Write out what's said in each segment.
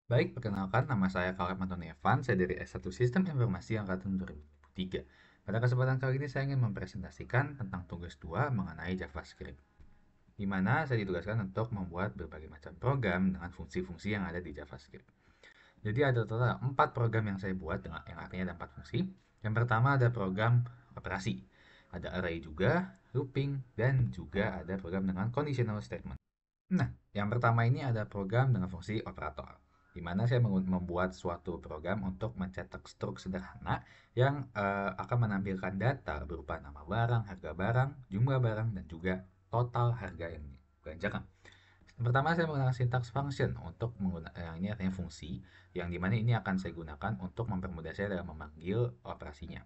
Baik, perkenalkan nama saya Kaleb Anton Evan, saya dari S1 Sistem Informasi Angkatan 2003. Pada kesempatan kali ini saya ingin mempresentasikan tentang tugas 2 mengenai JavaScript, di mana saya ditugaskan untuk membuat berbagai macam program dengan fungsi-fungsi yang ada di JavaScript. Jadi ada total 4 program yang saya buat, dengan yang artinya ada 4 fungsi. Yang pertama ada program operasi, ada array juga, looping, dan juga ada program dengan conditional statement. Nah, yang pertama ini ada program dengan fungsi operator, di mana saya membuat suatu program untuk mencetak struk sederhana yang akan menampilkan data berupa nama barang, harga barang, jumlah barang, dan juga total harga yang dibelanjakan. Pertama, saya menggunakan sintaks function untuk menggunakan yang ini artinya fungsi, yang dimana ini akan saya gunakan untuk mempermudah saya dalam memanggil operasinya.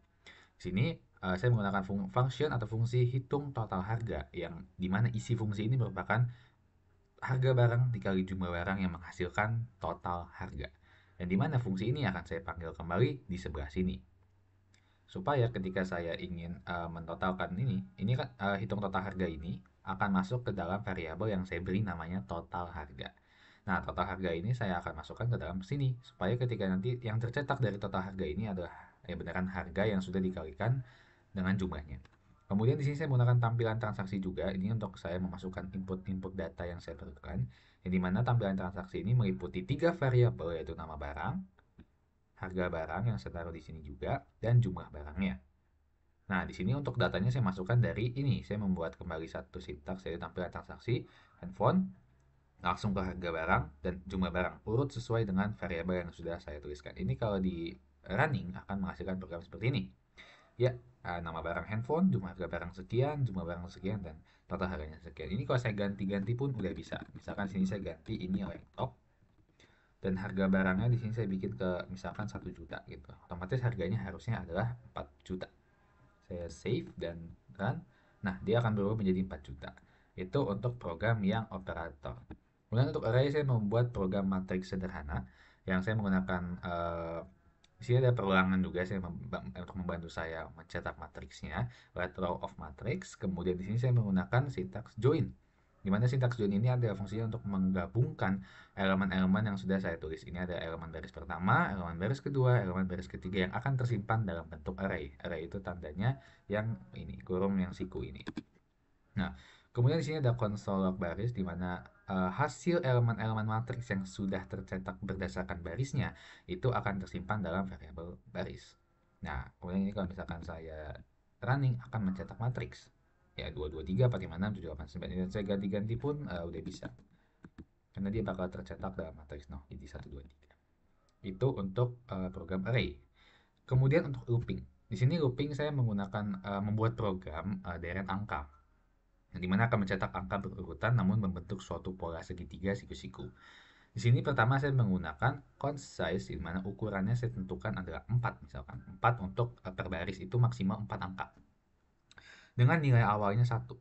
Di sini saya menggunakan function atau fungsi hitung total harga, yang dimana isi fungsi ini merupakan harga barang dikali jumlah barang yang menghasilkan total harga. Dan di mana fungsi ini akan saya panggil kembali di sebelah sini. Supaya ketika saya ingin mentotalkan ini kan hitung total harga ini akan masuk ke dalam variabel yang saya beri namanya total harga. Nah, total harga ini saya akan masukkan ke dalam sini supaya ketika nanti yang tercetak dari total harga ini adalah beneran harga yang sudah dikalikan dengan jumlahnya. Kemudian di sini saya menggunakan tampilan transaksi juga. Ini untuk saya memasukkan input-input data yang saya perlukan. Yang dimana tampilan transaksi ini meliputi 3 variabel, yaitu nama barang, harga barang yang saya taruh di sini juga, dan jumlah barangnya. Nah, di sini untuk datanya saya masukkan dari ini. Saya membuat kembali satu sintaks, yaitu tampilan transaksi, handphone, langsung ke harga barang, dan jumlah barang. Urut sesuai dengan variabel yang sudah saya tuliskan. Ini kalau di running akan menghasilkan program seperti ini. Ya, nama barang handphone, jumlah harga barang sekian, jumlah barang sekian, dan total harganya sekian. Ini kalau saya ganti-ganti pun udah bisa. Misalkan sini saya ganti ini laptop, dan harga barangnya di sini saya bikin ke misalkan 1 juta gitu. Otomatis harganya harusnya adalah 4 juta. Saya save dan run. Nah, dia akan berubah menjadi 4 juta. Itu untuk program yang operator. Kemudian untuk array saya membuat program matriks sederhana yang saya menggunakan di sini ada perulangan juga saya untuk membantu saya mencetak matriksnya, let row of matrix. Kemudian di sini saya menggunakan sintaks join. Di mana sintaks join ini ada fungsinya untuk menggabungkan elemen-elemen yang sudah saya tulis. Ini ada elemen baris pertama, elemen baris kedua, elemen baris ketiga yang akan tersimpan dalam bentuk array. Array itu tandanya yang ini, kurung yang siku ini. Nah, kemudian di sini ada konsol log baris di mana hasil elemen-elemen matriks yang sudah tercetak berdasarkan barisnya itu akan tersimpan dalam variabel baris. Nah, kemudian ini kalau misalkan saya running akan mencetak matriks. Ya, 223, 456, 789. Dan saya ganti-ganti pun udah bisa. Karena dia bakal tercetak dalam matriks no, jadi 123. Itu untuk program array. Kemudian untuk looping. Di sini looping saya menggunakan membuat program deret angka yang dimana akan mencetak angka berurutan namun membentuk suatu pola segitiga siku-siku. Di sini pertama saya menggunakan count size di mana ukurannya saya tentukan adalah 4 misalkan. 4 untuk per baris itu maksimal 4 angka. Dengan nilai awalnya 1.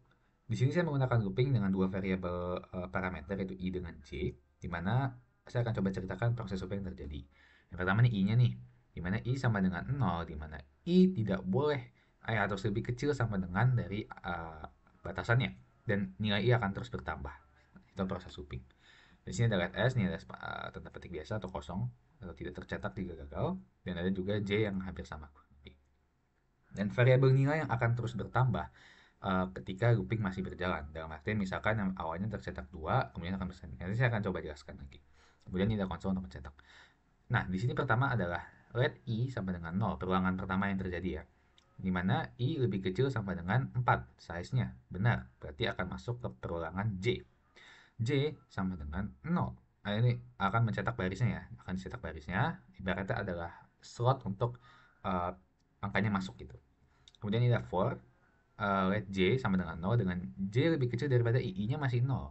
Di sini saya menggunakan looping dengan 2 variabel parameter yaitu i dengan j, di mana saya akan coba ceritakan proses looping yang terjadi. Yang pertama nih i-nya nih, di mana i sama dengan 0, di mana i tidak boleh atau lebih kecil sama dengan dari batasannya, dan nilai i akan terus bertambah. Itu proses looping. Di sini ada let s, ini ada tanda petik biasa atau kosong atau tidak tercetak jika gagal, dan ada juga j yang hampir sama. Dan variabel nilai yang akan terus bertambah ketika looping masih berjalan. Dalam artian misalkan yang awalnya tercetak 2, kemudian akan bertambah. Nanti saya akan coba jelaskan lagi. Kemudian ini ada konsol untuk mencetak. Nah, di sini pertama adalah let i sama dengan 0, perulangan pertama yang terjadi ya. Di mana i lebih kecil sama dengan 4 size-nya. Benar, berarti akan masuk ke perulangan j. J sama dengan 0. Nah, ini akan mencetak barisnya ya. Akan dicetak barisnya, ibaratnya adalah slot untuk uh, angkanya masuk gitu. Kemudian ini ada for, let j sama dengan 0, dengan j lebih kecil daripada i-nya masih 0.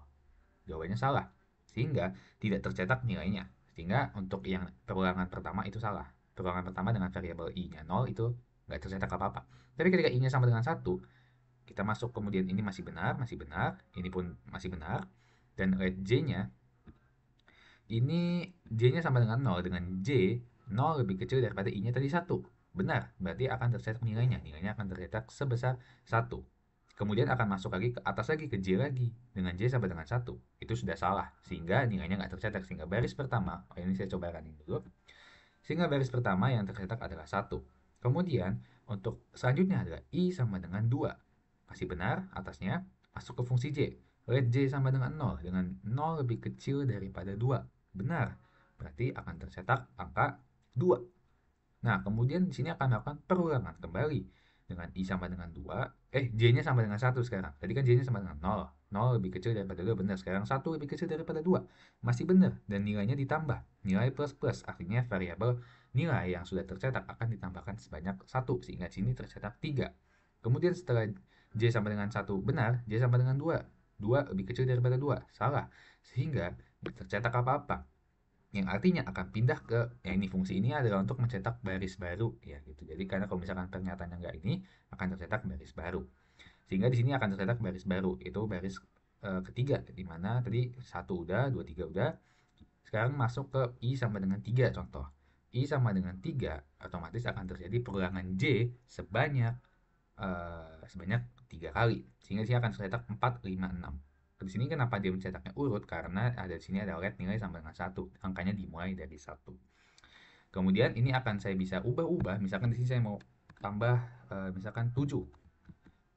Jawabannya salah. Sehingga tidak tercetak nilainya. Sehingga untuk yang perulangan pertama itu salah. Perulangan pertama dengan variabel i-nya 0 itu nggak tercetak apa-apa. Tapi ketika i-nya sama dengan 1, kita masuk kemudian ini masih benar, ini pun masih benar. Dan let j-nya, ini j-nya sama dengan 0, dengan j 0 lebih kecil daripada i-nya tadi 1. Benar, berarti akan tercetak nilainya. Nilainya akan tercetak sebesar 1. Kemudian akan masuk lagi ke atas lagi, ke J lagi, dengan J sama dengan 1. Itu sudah salah, sehingga nilainya nggak tercetak. Sehingga baris pertama, ini saya coba running dulu. Sehingga baris pertama yang tercetak adalah 1. Kemudian, untuk selanjutnya adalah I sama dengan 2. Masih benar, atasnya masuk ke fungsi J. Let J sama dengan 0, dengan 0 lebih kecil daripada 2. Benar, berarti akan tercetak angka 2. Nah, kemudian di sini akan melakukan perulangan kembali dengan I sama dengan 2. J-nya sama dengan 1 sekarang. Tadi kan J-nya sama dengan 0. 0 lebih kecil daripada 2, benar. Sekarang 1 lebih kecil daripada 2. Masih benar, dan nilainya ditambah. Nilai plus-plus, artinya variabel nilai yang sudah tercetak akan ditambahkan sebanyak 1, sehingga sini tercetak 3. Kemudian setelah J sama dengan 1 benar, J sama dengan 2. 2 lebih kecil daripada 2, salah. Sehingga tercetak apa-apa, yang artinya akan pindah ke ini, fungsi ini adalah untuk mencetak baris baru ya gitu. Jadi karena kalau misalkan pernyataannya enggak ini, akan tercetak baris baru. Sehingga di sini akan tercetak baris baru, itu baris ketiga, di mana tadi 1 udah, 2, 3 udah. Sekarang masuk ke I sama dengan 3 contoh. I sama dengan 3, otomatis akan terjadi perulangan J sebanyak 3 kali. Sehingga di sini akan tercetak 4, 5, 6. Di sini kenapa dia mencetaknya urut? Karena ada di sini ada let nilai sama dengan 1. Angkanya dimulai dari 1. Kemudian ini akan saya bisa ubah-ubah. Misalkan di sini saya mau tambah misalkan 7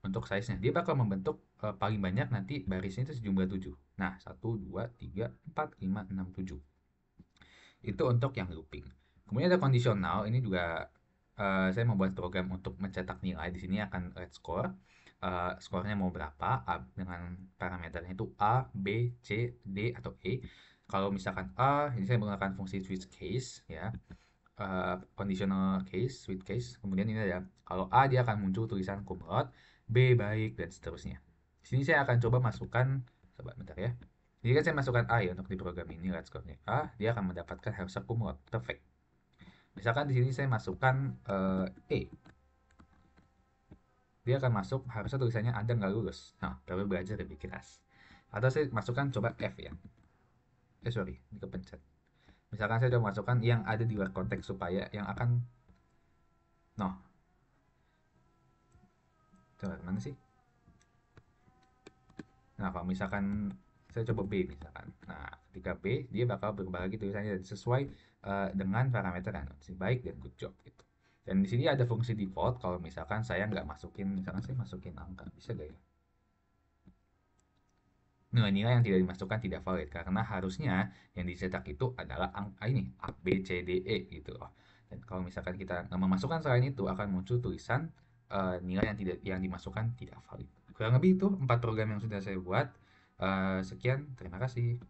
untuk size-nya. Dia bakal membentuk paling banyak nanti barisnya itu sejumlah 7. Nah, 1, 2, 3, 4, 5, 6, 7. Itu untuk yang looping. Kemudian ada kondisional. Ini juga saya membuat program untuk mencetak nilai. Di sini akan let score. Skornya mau berapa, dengan parameternya itu A, B, C, D, atau E. Kalau misalkan A, ini saya menggunakan fungsi switch case ya, conditional case, switch case. Kemudian ini ada, kalau A dia akan muncul tulisan cum laude, B baik, dan seterusnya. Di sini saya akan coba masukkan, coba bentar ya. Jadi kan saya masukkan A ya untuk di program ini, let score-nya A, dia akan mendapatkan harusnya cum laude, perfect. Misalkan di sini saya masukkan E, dia akan masuk, harusnya tulisannya Anda nggak lulus. Nah, baru belajar lebih keras. Atau saya masukkan coba F ya. Sorry, ini kepencet. Misalkan saya coba masukkan yang ada di luar konteks supaya yang akan, no. Coba mana sih? Nah, kalau misalkan saya coba B misalkan. Nah, ketika B, dia bakal berubah lagi tulisannya sesuai dengan parameter yang baik dan good job gitu. Dan di sini ada fungsi default kalau misalkan saya nggak masukin, misalkan saya masukin angka, bisa gak ya? Nilai-nilai yang tidak dimasukkan tidak valid karena harusnya yang dicetak itu adalah angka ini A, B, C, D, E gitu loh. Dan kalau misalkan kita nggak memasukkan selain itu akan muncul tulisan nilai yang dimasukkan tidak valid. Kurang lebih itu 4 program yang sudah saya buat. Sekian, terima kasih.